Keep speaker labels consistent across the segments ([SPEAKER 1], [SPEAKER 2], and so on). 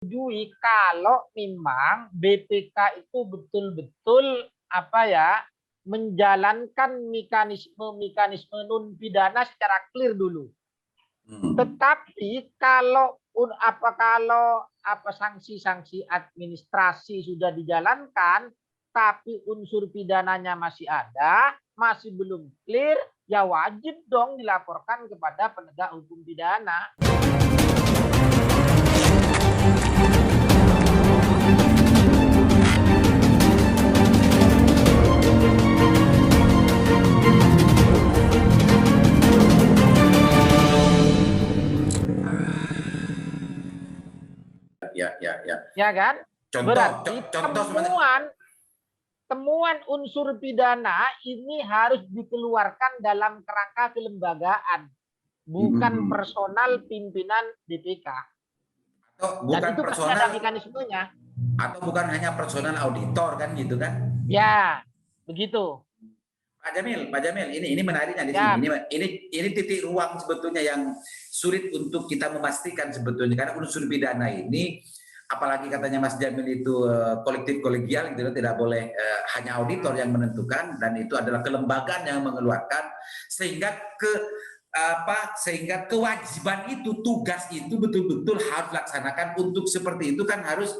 [SPEAKER 1] menyetujui kalau memang BPK itu betul-betul menjalankan mekanisme non pidana secara clear dulu. Tetapi kalau sanksi-sanksi administrasi sudah dijalankan, tapi unsur pidananya masih ada, masih belum clear, ya wajib dong dilaporkan kepada penegak hukum pidana. Ya kan? Berarti temuan unsur pidana ini harus dikeluarkan dalam kerangka kelembagaan, bukan personal pimpinan BPK.
[SPEAKER 2] Atau bukan
[SPEAKER 1] dan itu
[SPEAKER 2] personal
[SPEAKER 1] ada mekanismenya.
[SPEAKER 2] Atau bukan hanya personal auditor kan gitu kan?
[SPEAKER 1] Ya, begitu.
[SPEAKER 2] Pak Jamil, ini menariknya di sini. Ini titik ruang sebetulnya yang sulit untuk kita memastikan sebetulnya, karena unsur pidana ini, apalagi katanya Mas Jamil itu kolektif kolegial, gitu, tidak boleh hanya auditor yang menentukan, dan itu adalah kelembagaan yang mengeluarkan, sehingga kewajiban itu, tugas itu betul-betul harus dilaksanakan. Untuk seperti itu kan harus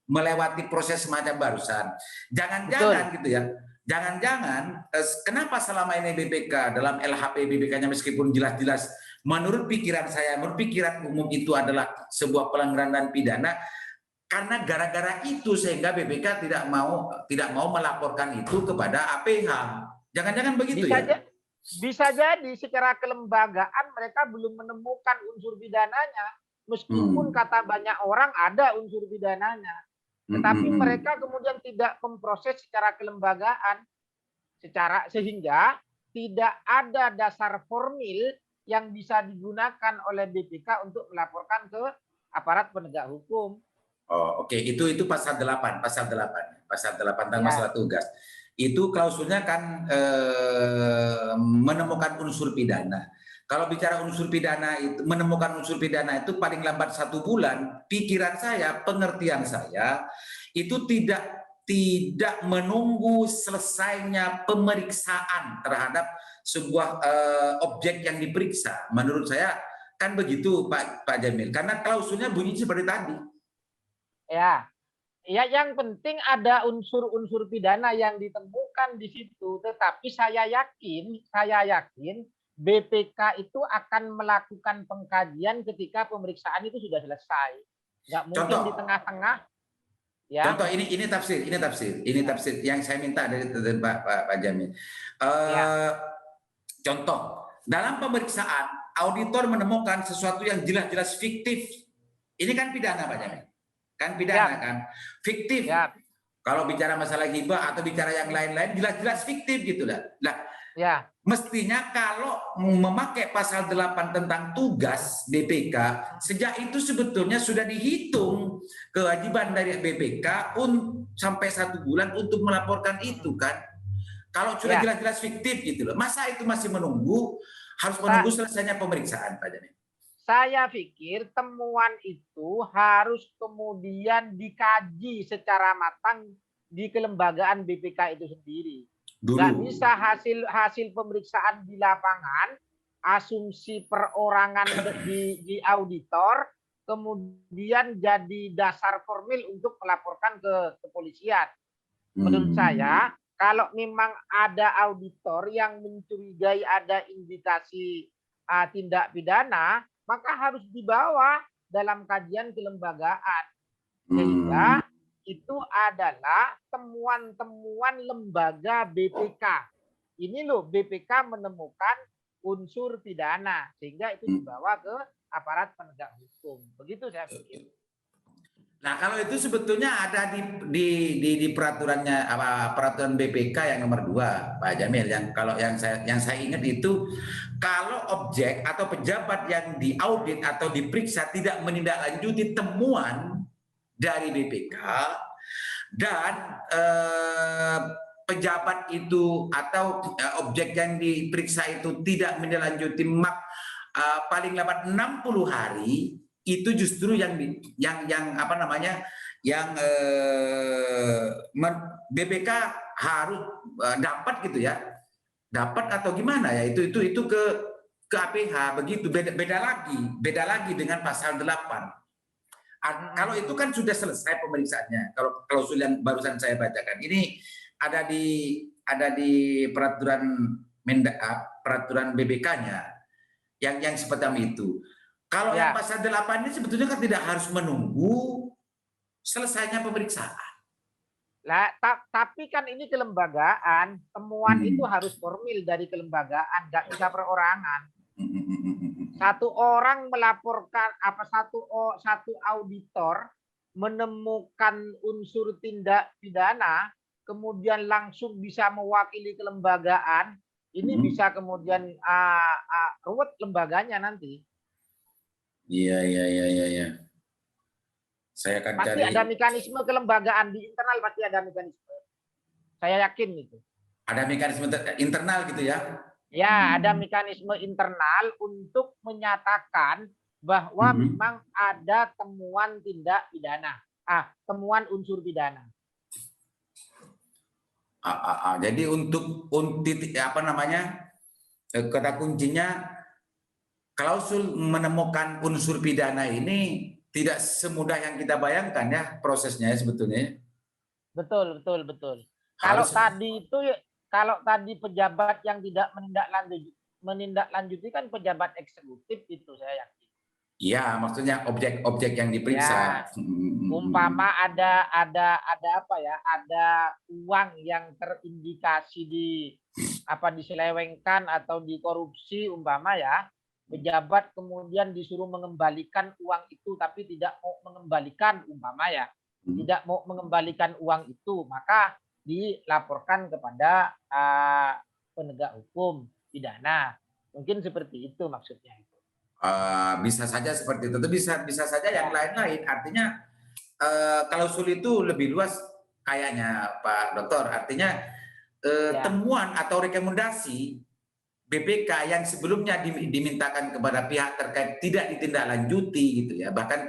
[SPEAKER 2] melewati proses semacam barusan. Jangan-jangan gitu ya. Jangan-jangan kenapa selama ini BPK dalam LHP BPK-nya meskipun jelas-jelas menurut pikiran saya, menurut pikiran umum itu adalah sebuah pelanggaran dan pidana, karena gara-gara itu sehingga BPK tidak mau melaporkan itu kepada APH. Jangan-jangan begitu ya?
[SPEAKER 1] Bisa jadi secara kelembagaan mereka belum menemukan unsur pidananya, meskipun kata banyak orang ada unsur pidananya. Tetapi mereka kemudian tidak memproses secara kelembagaan, sehingga tidak ada dasar formil yang bisa digunakan oleh BPK untuk melaporkan ke aparat penegak hukum.
[SPEAKER 2] Oh, oke. Itu pasal 8 tentang masalah tugas. Itu klausulnya kan menemukan unsur pidana. Kalau bicara unsur pidana itu, menemukan unsur pidana itu paling lambat 1 bulan, pikiran saya, pengertian saya, itu tidak menunggu selesainya pemeriksaan terhadap sebuah objek yang diperiksa. Menurut saya kan begitu Pak Jamil, karena klausulnya bunyi seperti tadi.
[SPEAKER 1] Ya, yang penting ada unsur-unsur pidana yang ditemukan di situ. Tetapi saya yakin BPK itu akan melakukan pengkajian ketika pemeriksaan itu sudah selesai. Nggak mungkin di tengah-tengah. Ya.
[SPEAKER 2] Contoh ini tafsir yang saya minta dari Pak Jamil. Contoh, dalam pemeriksaan auditor menemukan sesuatu yang jelas-jelas fiktif. Ini kan pidana Pak Jamil. Kan pidana kan? Fiktif. Kalau bicara masalah ghibah atau bicara yang lain-lain jelas-jelas fiktif gitu lah. Mestinya kalau memakai pasal 8 tentang tugas BPK, sejak itu sebetulnya sudah dihitung kewajiban dari BPK sampai 1 bulan untuk melaporkan itu kan. Kalau sudah jelas-jelas fiktif gitu loh. Masa itu masih harus menunggu selesainya pemeriksaan Pak Jamil?
[SPEAKER 1] Saya pikir temuan itu harus kemudian dikaji secara matang di kelembagaan BPK itu sendiri. Nggak bisa hasil pemeriksaan di lapangan, asumsi perorangan di auditor, kemudian jadi dasar formil untuk melaporkan ke kepolisian. Menurut saya, kalau memang ada auditor yang mencurigai ada indikasi tindak pidana, maka harus dibawa dalam kajian kelembagaan. Sehingga itu adalah temuan-temuan lembaga BPK. Ini loh, BPK menemukan unsur pidana, sehingga itu dibawa ke aparat penegak hukum. Begitu saya pikir.
[SPEAKER 2] Nah, kalau itu sebetulnya ada di peraturannya peraturan BPK yang nomor 2, Pak Jamil. Yang saya ingat itu, kalau objek atau pejabat yang diaudit atau diperiksa tidak menindaklanjuti temuan dari BPK dan pejabat itu atau objek yang diperiksa itu tidak menindaklanjuti paling lambat 60 hari, itu justru yang apa namanya, yang BPK harus dapat gitu ya, dapat atau gimana ya, itu ke APH begitu, beda lagi dengan pasal 8. Kalau itu kan sudah selesai pemeriksaannya. Kalau klausul yang barusan saya bacakan ini ada di peraturan BPK-nya yang seperti itu. Kalau yang pasal 8 ini sebetulnya kan tidak harus menunggu selesainya pemeriksaan.
[SPEAKER 1] Lah, tapi kan ini kelembagaan, temuan itu harus formil dari kelembagaan, nggak bisa perorangan. Satu orang melaporkan satu auditor menemukan unsur tindak pidana, kemudian langsung bisa mewakili kelembagaan, ini bisa kemudian ruwet lembaganya nanti.
[SPEAKER 2] Iya. Saya akan
[SPEAKER 1] pasti
[SPEAKER 2] cari.
[SPEAKER 1] Ada mekanisme kelembagaan di internal, pasti ada mekanisme. Saya yakin itu.
[SPEAKER 2] Ada mekanisme internal gitu ya?
[SPEAKER 1] Ya, ada mekanisme internal untuk menyatakan bahwa memang ada temuan tindak pidana, temuan unsur pidana.
[SPEAKER 2] Jadi untuk apa namanya, kata kuncinya, klausul menemukan unsur pidana ini tidak semudah yang kita bayangkan ya prosesnya sebetulnya.
[SPEAKER 1] Betul. Kalau tadi pejabat yang tidak menindaklanjuti kan pejabat eksekutif itu, saya yakin.
[SPEAKER 2] Iya, maksudnya objek-objek yang diperiksa.
[SPEAKER 1] Ya, umpama ada apa ya? Ada uang yang terindikasi diselewengkan atau dikorupsi umpama ya. Pejabat kemudian disuruh mengembalikan uang itu tapi tidak mau mengembalikan umpama ya. Tidak mau mengembalikan uang itu, maka dilaporkan kepada penegak hukum pidana. Mungkin seperti itu maksudnya.
[SPEAKER 2] Bisa saja seperti itu, bisa saja yang lain-lain. Artinya klausul itu lebih luas kayaknya, Pak Dokter. Artinya temuan atau rekomendasi BPK yang sebelumnya dimintakan kepada pihak terkait tidak ditindaklanjuti gitu ya, bahkan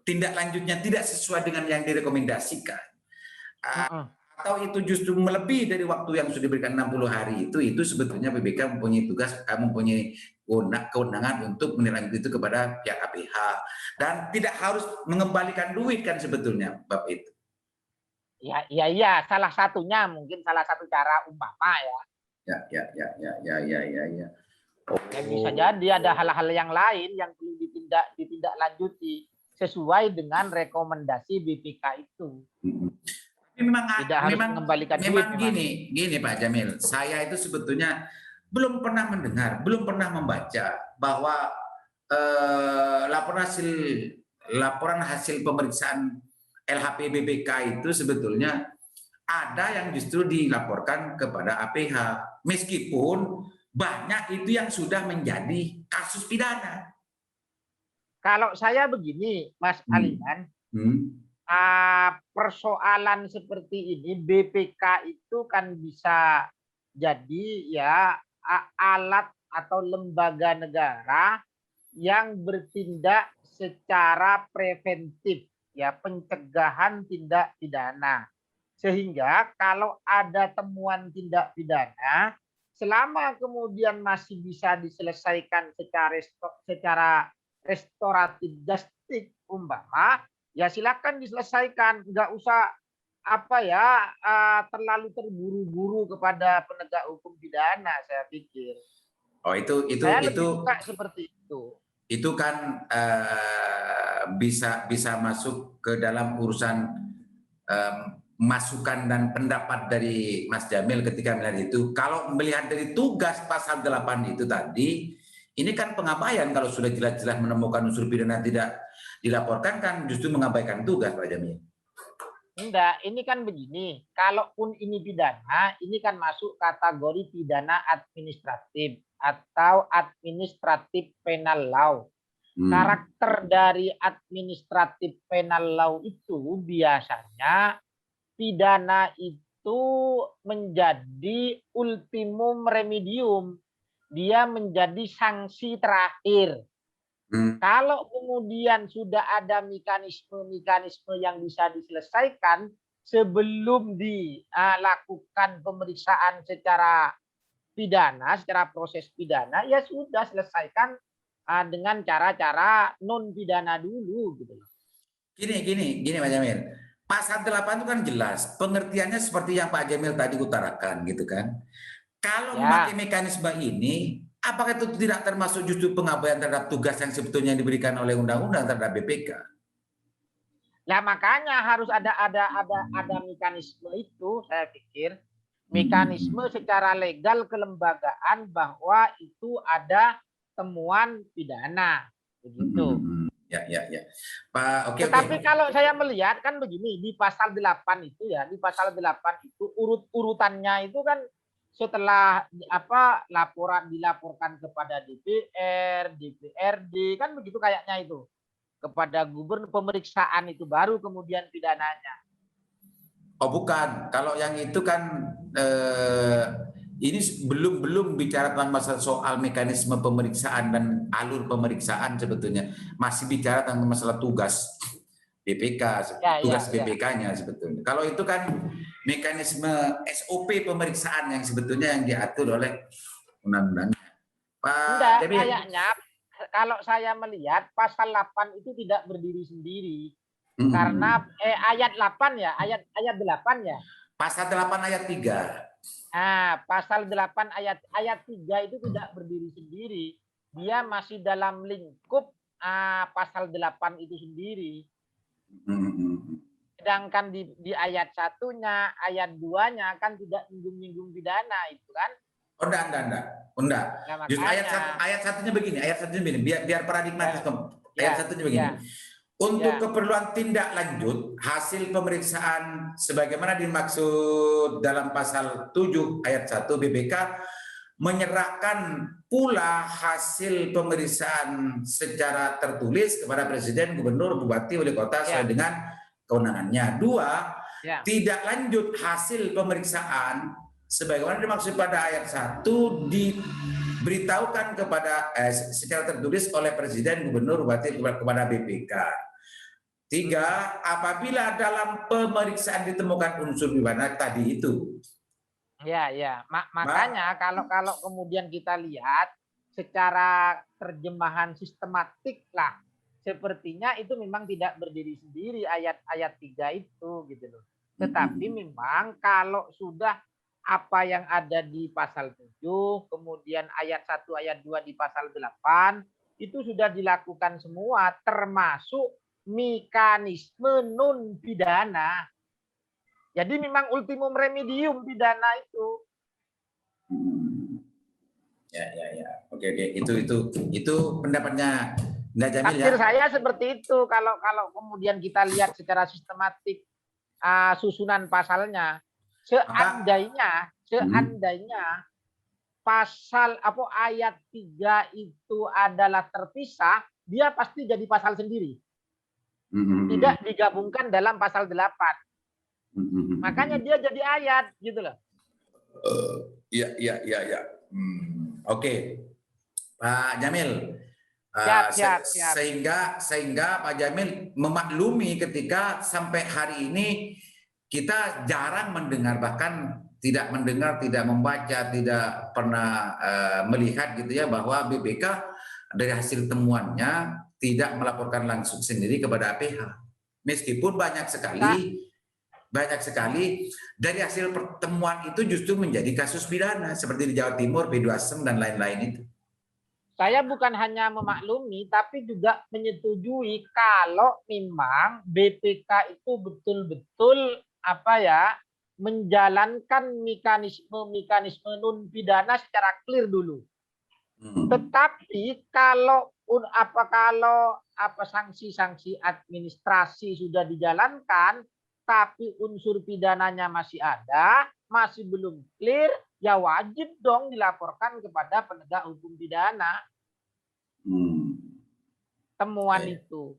[SPEAKER 2] tindak lanjutnya tidak sesuai dengan yang direkomendasikan, atau itu justru melebihi dari waktu yang sudah diberikan 60 hari itu sebetulnya BPK mempunyai tugas, mempunyai kewenangan untuk menindaklanjuti itu kepada pihak APH, dan tidak harus mengembalikan duit kan sebetulnya Bapak itu.
[SPEAKER 1] Ya, salah satunya mungkin salah satu cara umpama ya.
[SPEAKER 2] Ya.
[SPEAKER 1] Bisa jadi ada hal-hal yang lain yang perlu ditindaklanjuti sesuai dengan rekomendasi BPK itu.
[SPEAKER 2] Memang gini Pak Jamil, saya itu sebetulnya belum pernah mendengar, belum pernah membaca bahwa laporan hasil pemeriksaan LHP BPK itu sebetulnya ada yang justru dilaporkan kepada APH, meskipun banyak itu yang sudah menjadi kasus pidana.
[SPEAKER 1] Kalau saya begini, Mas Aliman, persoalan seperti ini BPK itu kan bisa jadi ya alat atau lembaga negara yang bertindak secara preventif, ya, pencegahan tindak pidana. Sehingga kalau ada temuan tindak pidana, selama kemudian masih bisa diselesaikan secara restoratif justice umpama, ya silakan diselesaikan, nggak usah terlalu terburu-buru kepada penegak hukum pidana, saya pikir.
[SPEAKER 2] Oh, itu
[SPEAKER 1] seperti itu.
[SPEAKER 2] Itu kan bisa masuk ke dalam urusan masukan dan pendapat dari Mas Jamil ketika melihat itu. Kalau melihat dari tugas pasal 8 itu tadi, ini kan pengabaian. Kalau sudah jelas-jelas menemukan unsur pidana tidak dilaporkan, kan justru mengabaikan tugas, Pak Jamil.
[SPEAKER 1] Enggak, ini kan begini, kalaupun ini pidana, ini kan masuk kategori pidana administratif atau administratif penal law. Karakter dari administratif penal law itu biasanya pidana itu menjadi ultimum remedium. Dia menjadi sanksi terakhir. Kalau kemudian sudah ada mekanisme-mekanisme yang bisa diselesaikan sebelum dilakukan pemeriksaan secara pidana, secara proses pidana, ya sudah selesaikan dengan cara-cara non pidana dulu gitu.
[SPEAKER 2] Gini Pak Jamil. Pasal 8 itu kan jelas, pengertiannya seperti yang Pak Jamil tadi utarakan gitu kan. Kalau memakai mekanisme ini, apakah itu tidak termasuk justru pengabaian terhadap tugas yang sebetulnya diberikan oleh undang-undang terhadap BPK?
[SPEAKER 1] Nah, makanya harus ada mekanisme itu, saya pikir mekanisme secara legal kelembagaan bahwa itu ada temuan pidana begitu.
[SPEAKER 2] Ya. Pak, oke.
[SPEAKER 1] Tetapi kalau saya melihat kan begini, di pasal 8 itu ya, di pasal 8 itu urutannya itu kan setelah dilaporkan kepada DPR, DPRD, kan begitu kayaknya itu. Kepada gubernur, pemeriksaan itu baru kemudian pidananya.
[SPEAKER 2] Oh bukan, kalau yang itu kan ini belum bicara tentang masalah soal mekanisme pemeriksaan dan alur pemeriksaan sebetulnya, masih bicara tentang masalah tugas BPK, tugas BPK-nya sebetulnya. Kalau itu kan mekanisme SOP pemeriksaan yang sebetulnya yang diatur oleh undang-undangnya.
[SPEAKER 1] Pak Jamil. Kayaknya kalau saya melihat pasal 8 itu tidak berdiri sendiri. Karena ayat 8 ya, ayat 8 ya.
[SPEAKER 2] Pasal 8 ayat 3.
[SPEAKER 1] Pasal 8 ayat 3 itu tidak berdiri sendiri. Dia masih dalam lingkup pasal 8 itu sendiri. Sedangkan di ayat 1-nya, ayat 2-nya kan tidak menyinggung pidana itu kan.
[SPEAKER 2] Oh, enggak.
[SPEAKER 1] Nah,
[SPEAKER 2] justru ayat satunya begini, biar paradigmatis. Ayat satunya begini. Untuk keperluan tindak lanjut hasil pemeriksaan sebagaimana dimaksud dalam pasal 7 ayat 1 BPK menyerahkan pula hasil pemeriksaan secara tertulis kepada presiden, gubernur, bupati, wali kota sesuai dengan kewenangannya. 2, tidak lanjut hasil pemeriksaan sebagaimana dimaksud pada ayat 1 diberitahukan kepada secara tertulis oleh presiden, gubernur, bupati kepada BPK. 3, apabila dalam pemeriksaan ditemukan unsur pidana tadi itu.
[SPEAKER 1] Ya. Makanya kalau kemudian kita lihat secara terjemahan sistematik lah, sepertinya itu memang tidak berdiri sendiri ayat 3 itu gitu loh. Tetapi memang kalau sudah apa yang ada di pasal 7, kemudian ayat 1, ayat 2 di pasal 8, itu sudah dilakukan semua termasuk mekanisme non pidana. Jadi memang ultimum remedium pidana itu.
[SPEAKER 2] Ya. Oke. Itu pendapatnya Mbak Jamil ya.
[SPEAKER 1] Tafsir saya seperti itu. Kalau kemudian kita lihat secara sistematik susunan pasalnya, seandainya pasal ayat 3 itu adalah terpisah, dia pasti jadi pasal sendiri. Tidak digabungkan dalam pasal 8. Makanya dia jadi ayat gitu loh.
[SPEAKER 2] Iya. Oke. Pak Jamil.
[SPEAKER 1] Siap.
[SPEAKER 2] Sehingga Pak Jamil memaklumi ketika sampai hari ini kita jarang mendengar, bahkan tidak mendengar, tidak membaca, tidak pernah melihat gitu ya bahwa BPK dari hasil temuannya tidak melaporkan langsung sendiri kepada APH. Meskipun banyak sekali dari hasil pertemuan itu justru menjadi kasus pidana seperti di Jawa Timur, B2SM dan lain-lain itu.
[SPEAKER 1] Saya bukan hanya memaklumi tapi juga menyetujui kalau memang BPK itu betul-betul menjalankan mekanisme non pidana secara clear dulu. Tetapi kalau sanksi-sanksi administrasi sudah dijalankan, tapi unsur pidananya masih ada, masih belum clear, ya wajib dong dilaporkan kepada penegak hukum pidana. Temuan itu.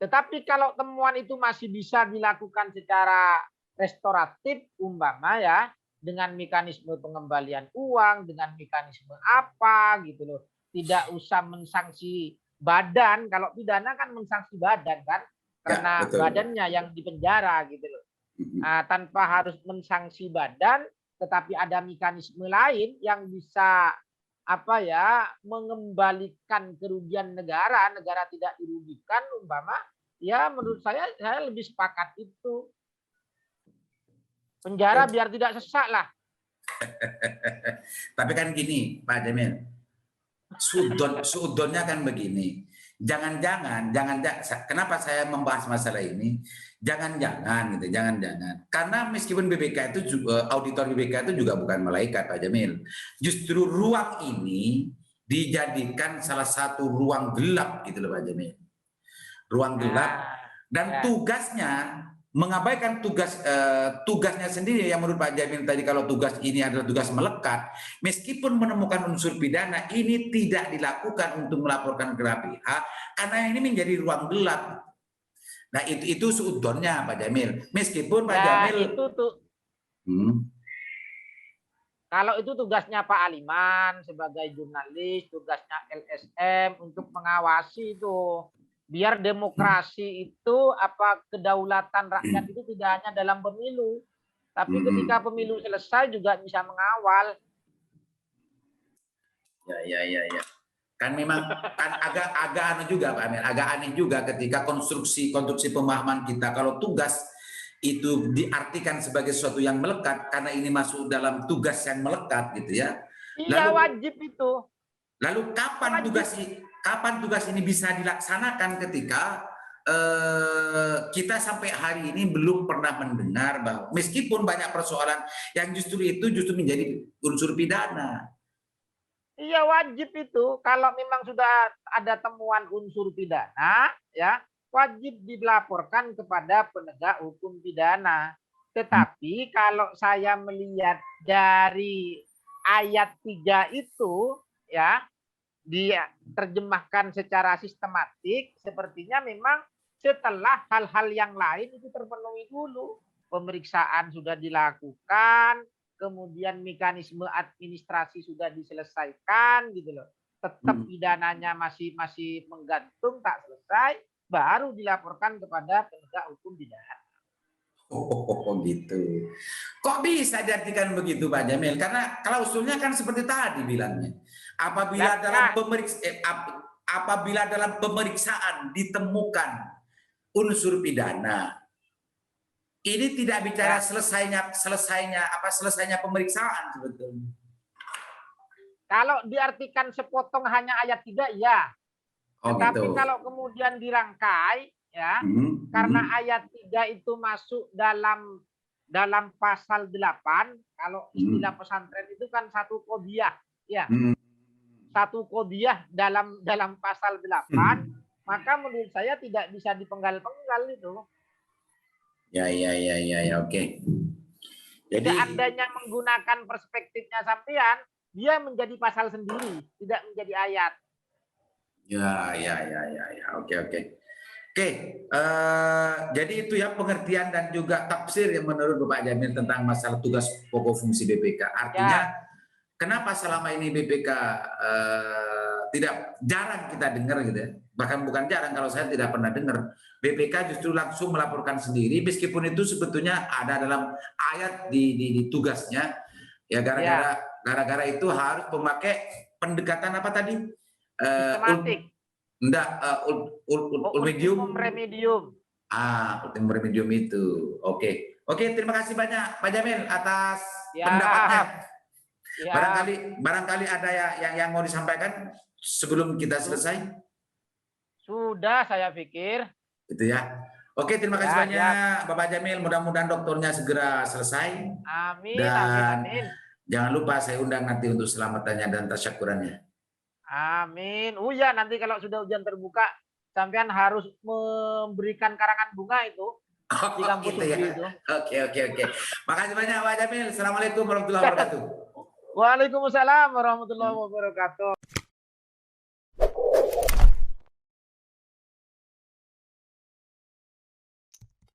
[SPEAKER 1] Tetapi kalau temuan itu masih bisa dilakukan secara restoratif, umpama ya, dengan mekanisme pengembalian uang, dengan mekanisme apa gitu loh. Tidak usah mensanksi badan. Kalau pidana kan mensanksi badan kan, karena
[SPEAKER 2] ya,
[SPEAKER 1] badannya yang dipenjara gitu loh. Tanpa harus mensanksi badan, tetapi ada mekanisme lain yang bisa mengembalikan kerugian negara tidak dirugikan umpama, ya menurut saya lebih sepakat itu. Penjara biar tidak sesak lah.
[SPEAKER 2] Tapi kan gini, Pak Jamil, sudonnya kan begini. Jangan-jangan, kenapa saya membahas masalah ini? Jangan-jangan gitu, jangan-jangan. Karena meskipun BPK itu juga, auditor BPK itu juga bukan malaikat, Pak Jamil. Justru ruang ini dijadikan salah satu ruang gelap gitu loh, Pak Jamil. Ruang gelap, dan tugasnya mengabaikan tugasnya sendiri yang menurut Pak Jamil tadi, kalau tugas ini adalah tugas melekat, meskipun menemukan unsur pidana, ini tidak dilakukan untuk melaporkan ke KPH karena ini menjadi ruang gelap. Nah itu seudonnya Pak Jamil. Meskipun Pak Jamil
[SPEAKER 1] itu tuh kalau itu tugasnya Pak Aliman sebagai jurnalis, tugasnya LSM untuk mengawasi itu. Biar demokrasi itu kedaulatan rakyat itu tidak hanya dalam pemilu, tapi ketika pemilu selesai juga bisa mengawal.
[SPEAKER 2] Ya. Kan memang kan agak aneh juga Pak Amir, agak aneh juga ketika konstruksi pemahaman kita kalau tugas itu diartikan sebagai sesuatu yang melekat karena ini masuk dalam tugas yang melekat gitu ya.
[SPEAKER 1] Iya, wajib itu.
[SPEAKER 2] Lalu kapan tugas ini bisa dilaksanakan ketika kita sampai hari ini belum pernah mendengar bahwa meskipun banyak persoalan yang justru menjadi unsur pidana.
[SPEAKER 1] Iya, wajib itu. Kalau memang sudah ada temuan unsur pidana, ya wajib dilaporkan kepada penegak hukum pidana. Tetapi kalau saya melihat dari ayat 3 itu, ya diterjemahkan secara sistematik, sepertinya memang setelah hal-hal yang lain itu terpenuhi dulu. Pemeriksaan sudah dilakukan, kemudian mekanisme administrasi sudah diselesaikan gitu loh. Tetap pidananya masih menggantung, tak selesai, baru dilaporkan kepada penegak hukum pidana.
[SPEAKER 2] Oh gitu. Kok bisa diartikan begitu Pak Jamil? Karena klausulnya kan seperti tadi bilangnya. Apabila dalam pemeriksaan ditemukan unsur pidana, ini tidak bicara selesainya pemeriksaan sebetulnya.
[SPEAKER 1] Kalau diartikan sepotong hanya ayat 3 ya. Tetapi gitu. Kalau kemudian dirangkai ya, karena ayat 3 itu masuk dalam pasal 8, kalau istilah pesantren itu kan satu qodiyah ya. Satu qodiyah dalam pasal 8, maka menurut saya tidak bisa dipenggal-penggal itu.
[SPEAKER 2] Ya, oke.
[SPEAKER 1] Jadi seandainya menggunakan perspektifnya sampean, dia menjadi pasal sendiri, tidak menjadi ayat.
[SPEAKER 2] Ya, oke. Jadi itu ya pengertian dan juga tafsir yang menurut Bapak Jamil tentang masalah tugas pokok fungsi BPK. Artinya kenapa selama ini BPK jarang kita dengar gitu ya. Bahkan bukan jarang, kalau saya tidak pernah dengar BPK justru langsung melaporkan sendiri, meskipun itu sebetulnya ada dalam ayat di tugasnya ya, gara-gara itu harus memakai pendekatan apa tadi?
[SPEAKER 1] Sistematik.
[SPEAKER 2] Ultimum
[SPEAKER 1] remedium.
[SPEAKER 2] Ultimum remedium itu. Oke, terima kasih banyak Pak Jamil atas pendapatnya. Barangkali ada yang mau disampaikan sebelum kita selesai.
[SPEAKER 1] Sudah, saya pikir.
[SPEAKER 2] Itu ya. Oke, terima kasih banyak Bapak Jamil. Mudah-mudahan dokternya segera selesai.
[SPEAKER 1] Amin.
[SPEAKER 2] Dan
[SPEAKER 1] amin.
[SPEAKER 2] Jangan lupa saya undang nanti untuk selamatannya dan tasyakurannya.
[SPEAKER 1] Amin. Ya, nanti kalau sudah ujian terbuka, sampean harus memberikan karangan bunga itu di kampus
[SPEAKER 2] gitu ya.
[SPEAKER 1] itu.
[SPEAKER 2] Oke. Makasih banyak Pak Jamil. Assalamualaikum warahmatullahi wabarakatuh.
[SPEAKER 1] Waalaikumsalam warahmatullahi wabarakatuh.